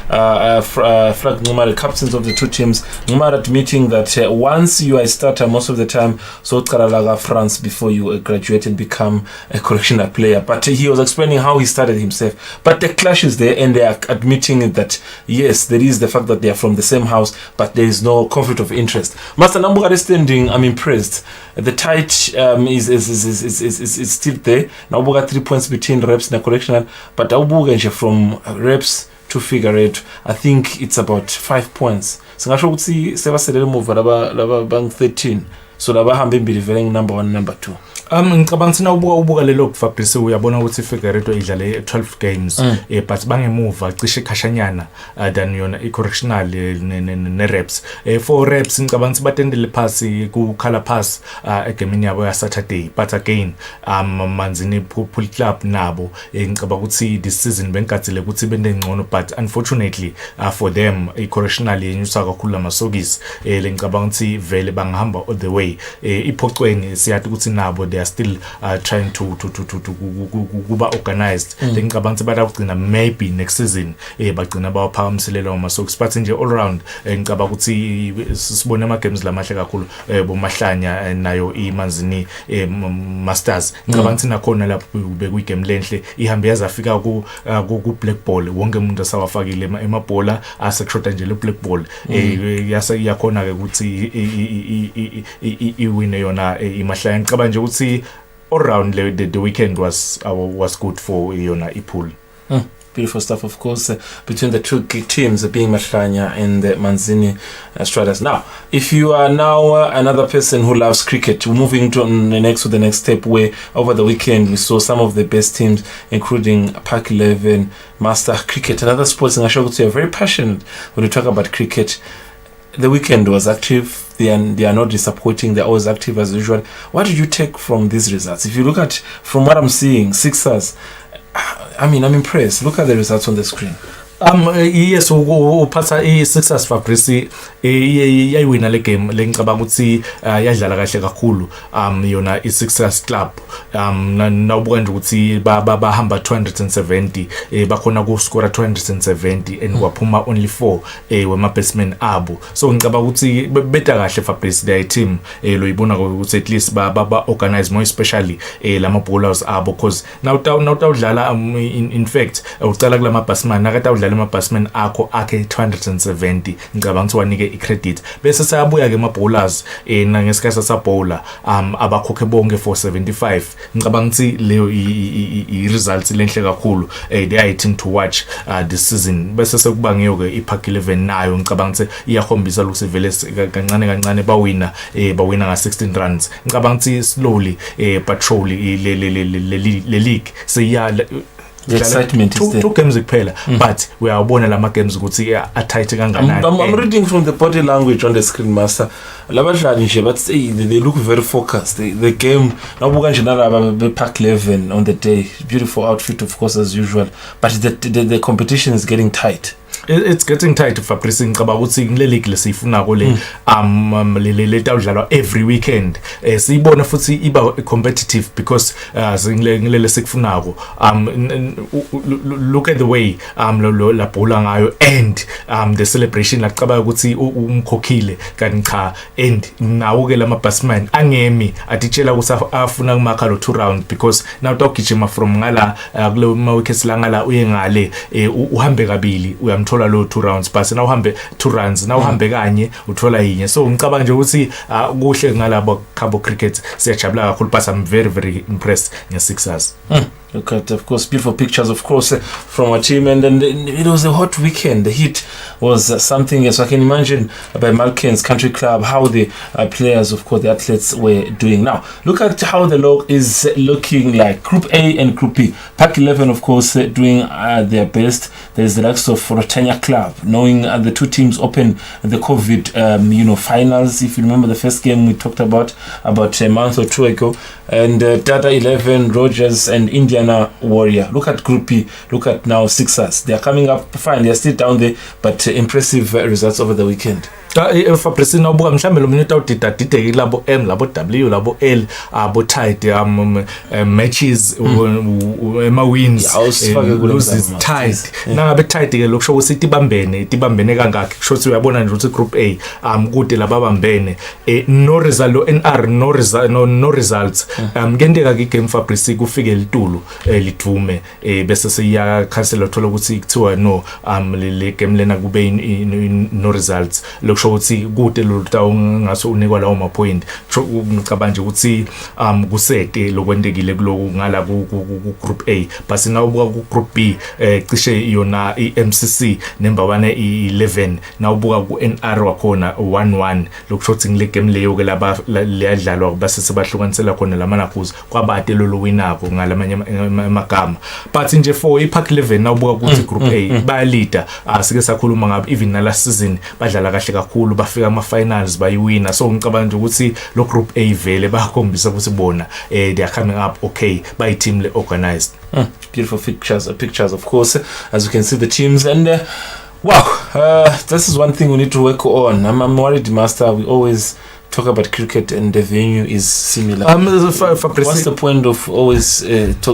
Flag Ngumar, the captains of the two teams. Ngumar admitting that once you are a starter, most of the time, so Karalaga France before you graduate and become a correctional player. But he was explaining how he started himself. But the clash is there, and they are admitting that, yes, there is the fact that they are from the same house, but there is no conflict of interest. Master Nambuga standing, I'm impressed. The tight is still there. Now, 3 points between reps and correctional, but Aubuga from reps to figure it, I think it's about 5 points. So I should see Seva move laba bang 13. So laba hambe mbili number 1 number 2. Ngicabanga thina ubuka lelo Fabrice uyabona ukuthi Figueiredo idlale 12 games but bangemuva cishe khashanyana than yona i-correctional ne reps. For reps ngicabanga ukuthi batendele phasi ku color pass egamini yabo ya Saturday, but again Manzini Pool Club nabo ngicabanga ukuthi this season benkathile ukuthi bende ngcono, but unfortunately for them i-correctional yenyusa kakhulu amasokisi ngicabanga ukuthi vele bangahamba all the way iphocweni siyathi ukuthi nabo they are still trying to kuba organized. Ngicabanga ukuthi batagcina maybe next season bagcina bawaphakamiselela amasokisi, but nje all round ngicabanga ukuthi sibone ama games lamahle kakhulu bomahlanya nayo iManzini Masters. Ngicabanga ukuthi nakhona lapho bekwi game lenhle ihambe yazafika ku black ball, wonke umuntu asawafakile emabhola asekushota nje le black ball yakhona ke ukuthi iwine yona imahlanya. Ngicabanga nje ukuthi all round the weekend was good for yona ipool. Beautiful stuff, of course, between the two teams, being Mahlanya and the Manzini Striders. Now, if you are now another person who loves cricket, we're moving to the next step, where over the weekend we saw some of the best teams, including Park 11, Master Cricket, and other sports. And I show you are very passionate when you talk about cricket. The weekend was active. They are not disappointing. They're always active as usual. What did you take from these results? If you look at, from what I'm seeing, Sixers, I mean, I'm impressed. Look at the results on the screen. Yes, uphatha i-Sixers Fabrice yayiwina le game lengicabanga ukuthi yadlala kahle kakhulu yona i-Sixers Club nawubuka nje ukuthi bahamba 270 bakhona ku score 270 and kwaphuma only 4 wema batsmen abo, so ngicabanga ukuthi beta kahle Fabrice the team lo ibona ukuthi at least ba organize more especially lama bowlers abo, because now utawudlala in fact ucala kulama batsmen nakatawudlala ama batsmen akho akhe 270 ngicabanga ukuthi wanike i-credit bese sayabuya ke ama bowlers nangesikhathi sa bowler abakhokhe bonke 475 ngicabanga ukuthi leyo i-results lenhle kakhulu they are a team to watch this season. Bese sekuba ngiyo ke iPark 11 nayo ngicabanga ukuthi iyahombisa ukuthi vele kancane bawina nga 16 runs. Ngicabanga ukuthi slowly patrol le league seya the excitement is there. Two games kuphela but we are bona lama games ukuthi tight kanganani. I'm reading from the body language on the screen, master. Labadlali nje but they look very focused. The game nabuka nje nalaba bePark 11 on the day, beautiful outfit of course as usual, but the competition is getting tight. It's getting tight Fabrice ngicabanga ukuthi ngile league lesifuna ko le le tawudlalwa every weekend siyibona futhi iba competitive because ngile sekufunako look at the way la bowler ngayo and the celebration lacabanga ukuthi umkhokhile kanti cha and nawo ke lama batsmen angemi atitshela ukuthi afuna kumakha lo 2 rounds because now utagijima from ngala kule ma wickets la ngala uye ngale uhambe kabili uyamthola lo 2 rounds but na uhambe 2 runs na uhambe kanye uthola yinye, so ngicabanga nje ukuthi kuhle ngalabo Cabo Cricket siyajabula kakhulu but I'm very impressed nge-Sixers. Look at, of course, beautiful pictures, of course, from our team. And then it was a hot weekend. The heat was something else. I can imagine by Malkin's Country Club how the players, of course, the athletes were doing. Now, look at how the log is looking like. Group A and Group B. Park 11, of course, doing their best. There's the likes of Rotanya Club, knowing the two teams open the COVID, finals. If you remember the first game we talked about a month or two ago. And Dada 11, Rogers, and Indiana Warrior. Look at Group B. Look at now Sixers. They are coming up fine. They are still down there, but impressive results over the weekend. Fabrice nawubuka mhlambe lo minute awudidadide labo M labo W labo L abo tight matches ema wins loses tight nangabe tight ke lokusho ukuthi tibambene kangakhi kusho ukuthi uyabona nje ukuthi Group A kude lababambene no result lo NR no results kuyenteka ke game Fabrice kufike litulu lidvume bese siya cancel uthola ukuthi kuthiwa no le game lena kube no results lokusho ukuthi kude lo tawu ngaso unikwa lawo ma point ngicabanga nje ukuthi kusete lokwentekile kuloku ngala ku Group A base nawubuka ku Group B cishe yona iMCC number 1 i11 nawubuka ku NR wakhona 1-1 lokusho ukuthi ngile game leyo ke laba leyadlalwa base sebahlukanisela khona lamanakuza kwabade lo winako ngalamanye amagama but nje for iPark 11 nawubuka ukuthi Group A bayalida asike sakhuluma ngabe even na last season badlala kahle kakhulu bafika ama finals bayiwina, so ngicabanga nje ukuthi lo Group A vele bakhombisa ukuthi bona they are coming up okay by team le organized. Beautiful pictures of course as you can see the teams and this is one thing we need to work on. I'm worried, master. We always talk about cricket and the venue is similar. What's the point of always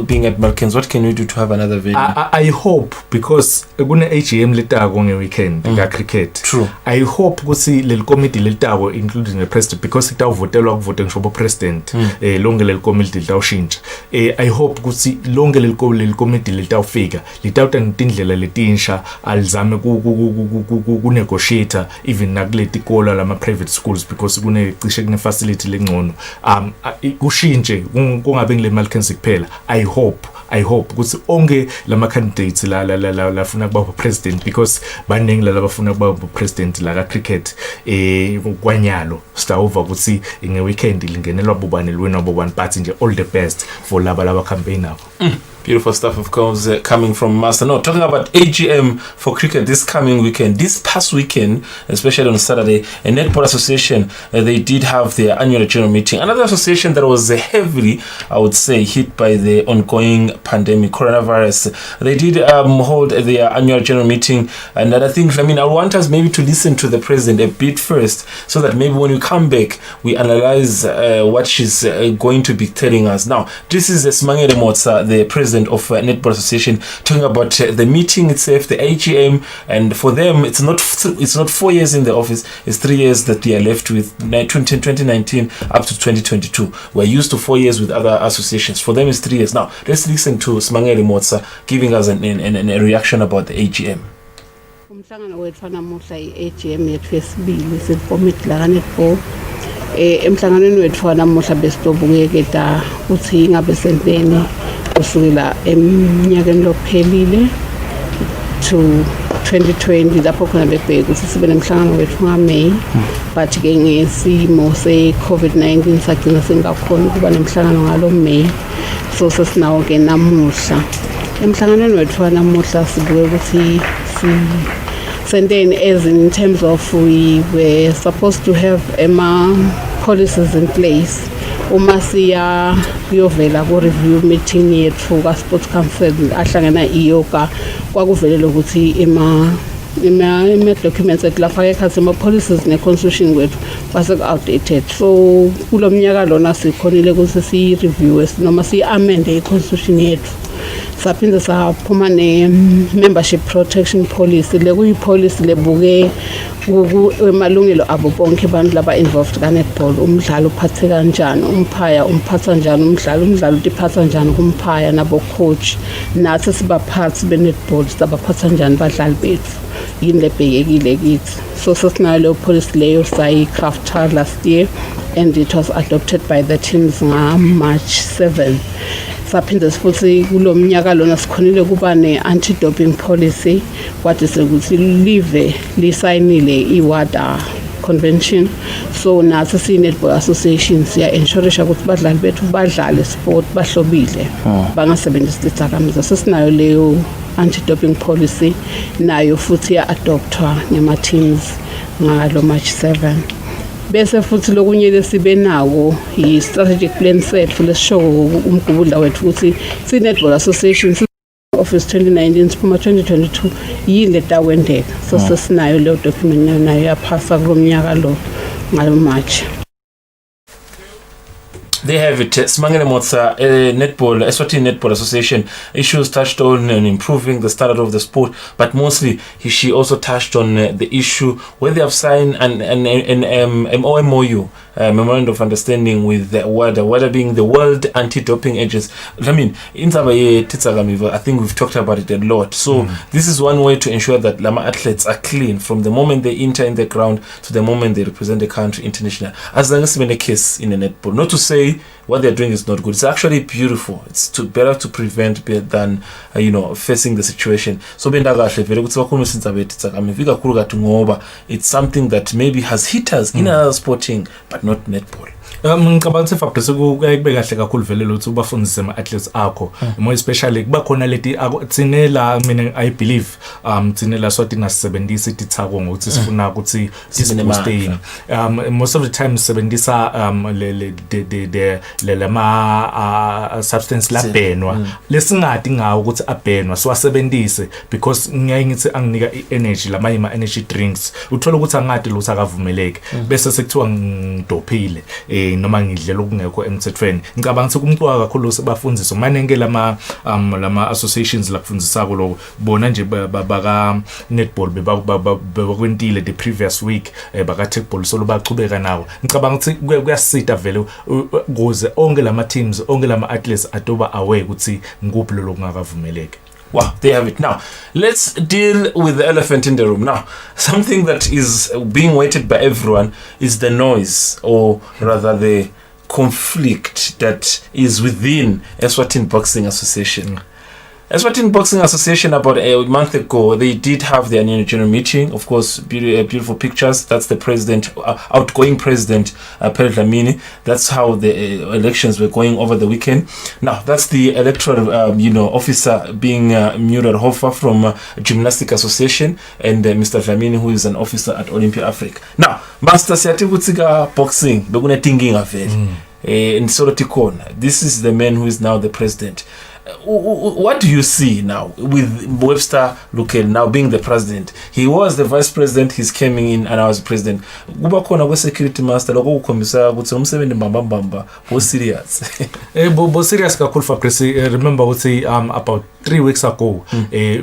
being at Malkins? What can we do to have another venue? I hope because kune AGM letako nge weekend ka cricket. True. I hope ukuthi leli committee letako including the president because itawuvotelwa kuvote ngisho president lonke leli committee litawushintsha. I hope ukuthi lonke leli committee litawufika litawuta ngitindlela letinsha alizame ku negotiate even nakuleti kola lama private schools because kune cishe kune facility lengcono kushintshe kungabe ngile Malkins kuphela. I hope ukuthi onke lama candidates la funa kuba president because baningi la bafuna kuba president la ka cricket kwanyalo stawova ukuthi nge weekend lingenelwa bobani lwena bobani but nje all the best for laba campaign abo. Beautiful stuff, of course, coming from Master. No, talking about AGM for cricket this coming weekend. This past weekend, especially on Saturday, a Netball Association, they did have their annual general meeting. Another association that was heavily, I would say, hit by the ongoing pandemic, coronavirus. They did hold their annual general meeting. And I think, I want us maybe to listen to the president a bit first, so that maybe when we come back, we analyze what she's going to be telling us. Now, this is Smangele Motsa, the president of Netball Association, talking about the meeting itself, the AGM, and for them it's not 4 years in the office, it's 3 years that they are left with, 2019 up to 2022. We're used to 4 years with other associations. For them it's 3 years. Now let's listen to Smangele Motsa giving us a reaction about the AGM. Umhlangano wethu namuhla i-AGM yethu yesibili siformatla netball. Emhlanganweni wethu namuhla besitobukeketa ukuthi ingabe senteni kusukela eminyakeni lophelile to 2020 lapho khona bebheka ukuthi sibe nemhlangano wethu ngaMay, but ke ngesimo se-COVID-19 sagcina singakhona ukuba nemhlangano ngalo May, so sesinawo ke namuhla. Emhlanganweni wethu namuhla sibuke ukuthi senteni as in terms of we were supposed to have policies in place. Uma siya kuyovela ku review meeting yethu ka sports council ahlangana iyoka kwakuvelele ukuthi ima documents etlafaka ekhathi ama policies ne constitution kwethu base outdated, so kulomnyaka lona sikhonile ukuthi si review noma si amend i constitution yethu. Saphinde saphuma ne membership protection policy lekuyi policy lebuke emalungelo abo bonke abantu laba involved ka netball. Umdlalo uphathe kanjani, umphaya umphatha kanjani umdlalo utiphatha kanjani kumphaya nabo coach, nathi sibaphathi be netball sabaphatha kanjani badlali bethu, yini lebhekekile kithi. So sesinayo leyo policy leyo sayi-crafta last year and it was adopted by the teams nga March 7. Saphinde futhi kulo mnyaka lona sikhonile kuba ne-anti-doping policy kwathi sekuthi live lisayinile i-WADA convention. So nathi si-Netball Association siya-ensurisha ukuthi badlali bethu badlale sport bahlobile, bangasebenzisi izidakamizwa. Sesinayo leyo anti-doping policy, nayo futhi ya-adoptwa ngema-teams ngalo March 7. Bese futhi lokunye lesibe nawo i-strategic plan sethu lesishoko umgubudla wethu ukuthi si-Netball Association office 2019 siphuma 2022 yini letakwendeka. So sesinayo leyo document nayo yaphasa kulomnyaka lo ngalo March. They have it. Smangele Motsa, Eswatini Netball Association issues touched on improving the standard of the sport, but mostly she also touched on the issue where they have signed an MOU, Memorandum of Understanding with the WADA being the World Anti-Doping Agency. I think we've talked about it a lot. So this is one way to ensure that Lama athletes are clean from the moment they enter in the ground to the moment they represent the country internationally. As long as it's been a case in a netball, not to say what they're doing is not good. It's actually beautiful. It's better to prevent than facing the situation. So it's something that maybe has hit us in another sporting but not netball. Ngicabanga ukuthi Fabrice kuyayibeka kahle kakhulu vele lo ukuthi ubafundise ama athletes akho, more especially kuba khona leti tsinela, mina I believe tsinela Swatini asebenzisa itithako ngokuthi sifuna ukuthi sustain. Most of the time sebenzisa lama substance labenwa lesingadi ngawo ukuthi abenwa siwasebenzise because ngiyaye ngithi anginika energy lama energy drinks uthola ukuthi angadi lo sakavumeleke bese sekuthiwa ngidopile noma ngidlela okungekho emthethweni. Ngicabanga ukuthi kumqoka kakhulu sebafundiswa manenge lama associations la kufundisako lo bona nje baka netball bebakwentile the previous week baka netball solo bachubeka nawo. Ngicabanga ukuthi kuyasita vele ukuze onke lama teams onke lama athletes atoba aware ukuthi ngikuphi lo kungakavumeleke. Wow, they have it. Now, let's deal with the elephant in the room. Now, something that is being weighted by everyone is the noise, or rather the conflict that is within Eswatini Boxing Association. Eswatini Boxing Association, about a month ago, they did have their annual general meeting. Of course, beautiful pictures. That's the president, outgoing president, Perry Dlamini. That's how the elections were going over the weekend. Now, that's the electoral, officer being Mural Hofer from Gymnastic Association, and Mr. Dlamini, who is an officer at Olympia Africa. Now, Master Siati Wutsiga Boxing, Beguna Tinging Affair. In Solotikon, this is the man who is now the president. What do you see now with Webster Lukele now being the president? He was the vice president, he's coming in, and I was president. Kuba khona kwe security master lokho ukhombisa ukuthi umsebenzi mbamba bo serious. Bo serious kakhulu Fabrice. Remember ukuthi about 3 weeks ago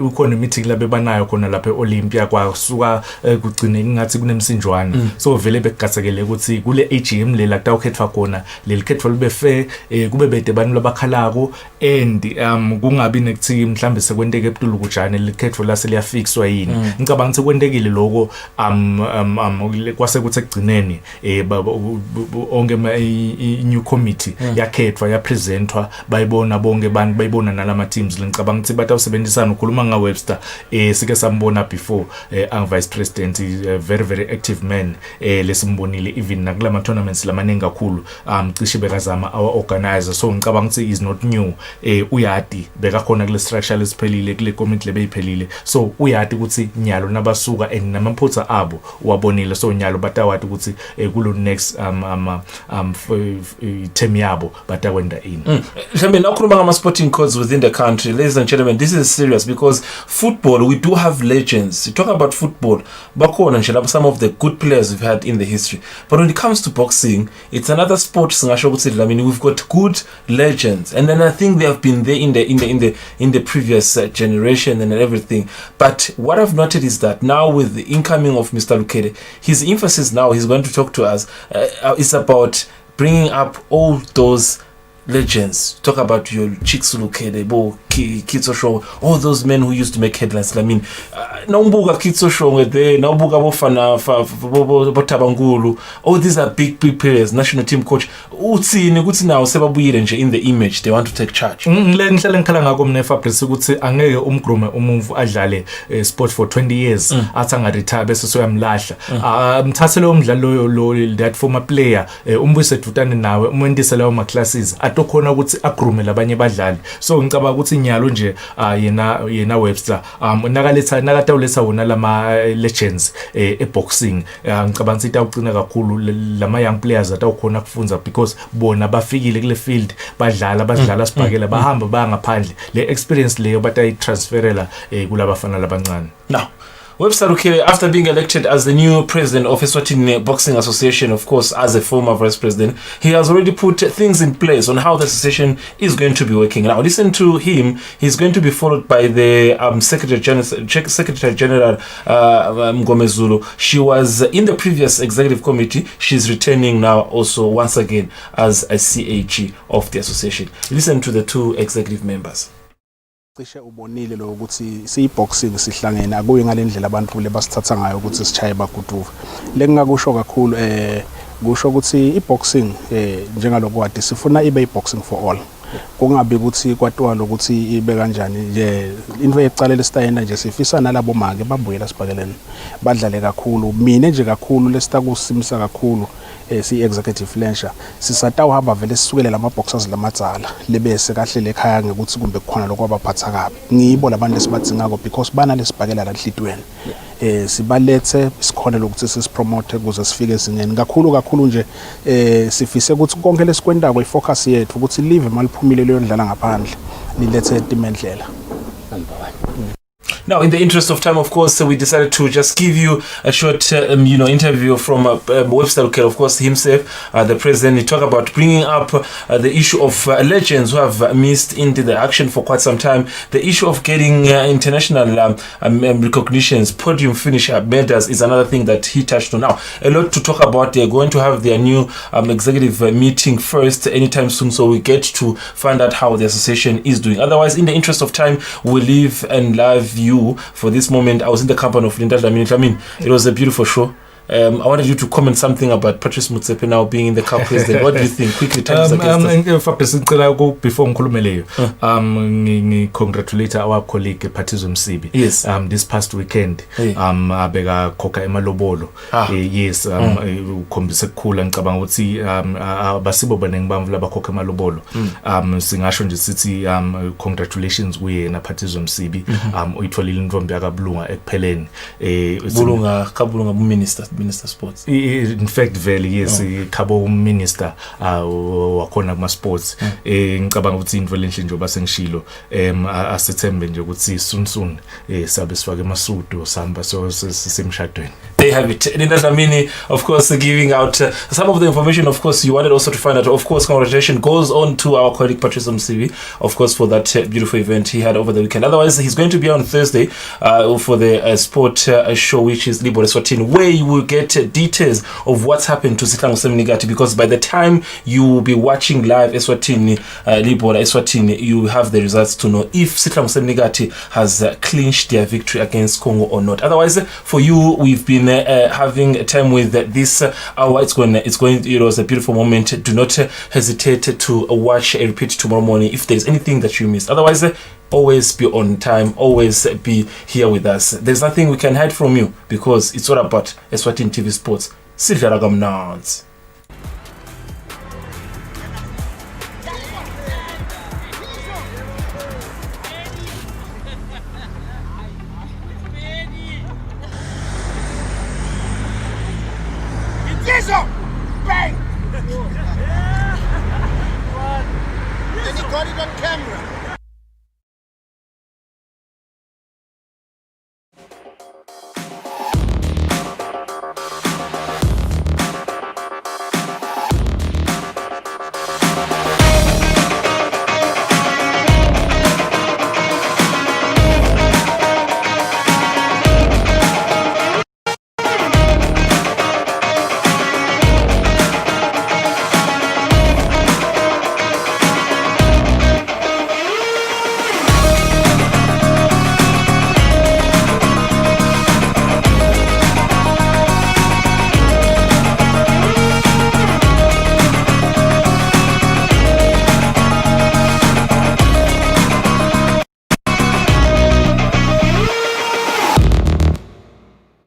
ukhona meeting labe banayo khona lapha eOlympia kwasuka kugcine ngathi kunemsinjwana. So vele begasekele ukuthi kule AGM le la tawukhethwa khona leli khetho libe fair, kube bede bani labakhalako, and kungabi nekuthi mhlambe sekwenteke ebutulu kujane likhetho lase liyafixwa yini. Ngicabanga ukuthi kwendekile lokho kwase kuthi ekugcineni onke new committee yakhethwa yapresentwa bayibona bonke bantu bayibona nalama teams. Ngicabanga ukuthi batawusebenzisana ukhuluma nga Webster sike sambona before vice president, a very active man lesimbonile even nakulama tournaments lamanengi kakhulu cishe bekazama our organizer. So ngicabanga ukuthi is not new. Uyati bekakhona kule structure lesiphelile kule committee lebeyiphelile, so uyati ukuthi nyalo nabasuka and namaphutha abo wabonile. So nyalo batawati ukuthi kulo next term yabo batakwenda in. Mhlambe nakhuluma ngama sporting codes within the country, ladies and gentlemen, this is serious because football, we do have legends. You talk about football, bakhona nje lapho some of the good players we've had in the history, but when it comes to boxing, it's another sport singasho ukuthi I mean we've got good legends, and then I think they have been there in the previous generation and everything. But what I've noted is that now with the incoming of Mr. Lukele, his emphasis now, he's going to talk to us, is about bringing up all those legends. Talk about your Chicks Lukele, Bo Kitso Show, all those men who used to make headlines. I mean, Naumbuga Kitso Show there, Naumbuga Bofana Botabangulu. All these are big players, national team coach. Utsi Niguti now Sebabuirenje in the image, they want to take charge. Ngihlale ngikhala ngako mne Fabrice ukuthi angeke umgrume umuvu adlale sport for 20 years athi anga retire bese soyamlahla. Mthathe lo mdlalo lo that former player umbuyise dutane nawe umwendise lawo ma classes atokhona ukuthi agrume labanye badlali. So ngicabanga ukuthi nyalo nje yena Webster nakatawuletha wona lama legends boxing. Ngicabanga ukuthi itawucina kakhulu lama young players atawukhona kufunza because bona bafikile kule field badlala sibhakela bahamba bangaphandle le experience leyo batayi transferela kulabafana labancane. Now Webster Lukele, after being elected as the new president of Eswatini Boxing Association, of course, as a former vice president, he has already put things in place on how the association is going to be working. Now, listen to him. He's going to be followed by the Secretary General Mgomezulu. She was in the previous executive committee. She's returning now also once again as a CAG of the association. Listen to the two executive members. Cishe ubonile lo ukuthi siyiboxing sihlangene akuyi ngalendlela abantu le basithatha ngayo ukuthi sichaye baguduva. Lengakusho kakhulu kusho ukuthi iboxing njengaloko wadi sifuna ibe iboxing for all. Kungabi ukuthi kwathiwa lokuthi ibe kanjani nje into yecalele sitayenda nje sifisa nalabo make babuye lasibhakelene badlale kakhulu. Mina nje kakhulu lesitakusimisa kakhulu si executive lecture sisatawuhamba vele sisukele lama boxers lamadzala lebese kahle lekhaya ngekuthi kumbe kukhona lokho abaphatha kabi. Ngibo labantu esibathingako because bana lesibhakela la enhlitweni. Sibalethe isikhona lokuthi sisipromote ukuze sifike ezingeni kakhulu nje sifise ukuthi konke lesikwendako ifocus yethu ukuthi live maliphumile leyo ndlala ngaphandle lilethe imendlela. Now, in the interest of time, of course, we decided to just give you a short, interview from Webster Lukele, of course, himself, the president. He talked about bringing up the issue of legends who have missed into the action for quite some time. The issue of getting international recognitions, podium finisher medals is another thing that he touched on. Now, a lot to talk about. They're going to have their new executive meeting first anytime soon, so we get to find out how the association is doing. Otherwise, in the interest of time, we'll leave and live you for this moment. I was in the company of Linda Dlamini. I mean, it was a beautiful show. I wanted you to comment something about Patrice Motsepe now being in the CAF president. What do you think? Quickly, time is against us. Fabrice, before ngikhulume leyo, congratulate our colleague Patizwe Msibi. Yes. This past weekend, abeka khokha emalobolo. Yes, ukhombise ukukhula ngicabanga ukuthi abasibo abaningi bamvu labakhokha emalobolo. Singasho nje sithi congratulations kuye na Patizwe Msibi. Uyitholile intombi yakabulunga ekupheleni. Kabulunga minister sports. In fact vele yes, khabo minister wakhona kuma sports. Ngicabanga ukuthi into lenhle nje obasengishilo asithembe nje ukuthi soon sabe sifake emasudu samba so sisemshadweni. They have it. Linda Dlamini, of course, giving out some of the information. Of course, you wanted also to find out. Of course, congratulations goes on to our colleague Patrice Msibi, of course, for that beautiful event he had over the weekend. Otherwise, he's going to be on Thursday for the sport show, which is Libo Eswatini, where you will get details of what's happened to Sihlangu Semnigati. Because by the time you will be watching live Eswatini, Libo Eswatini, you have the results to know if Sihlangu Semnigati has clinched their victory against Congo or not. Otherwise, for you, we've been having a time with this hour. It was a beautiful moment. Do not hesitate to watch a repeat tomorrow morning if there's anything that you missed. Otherwise, always be on time, always be here with us. There's nothing we can hide from you because it's all about Eswatini TV Sports. Sidlala kamnandi. Yes, sir.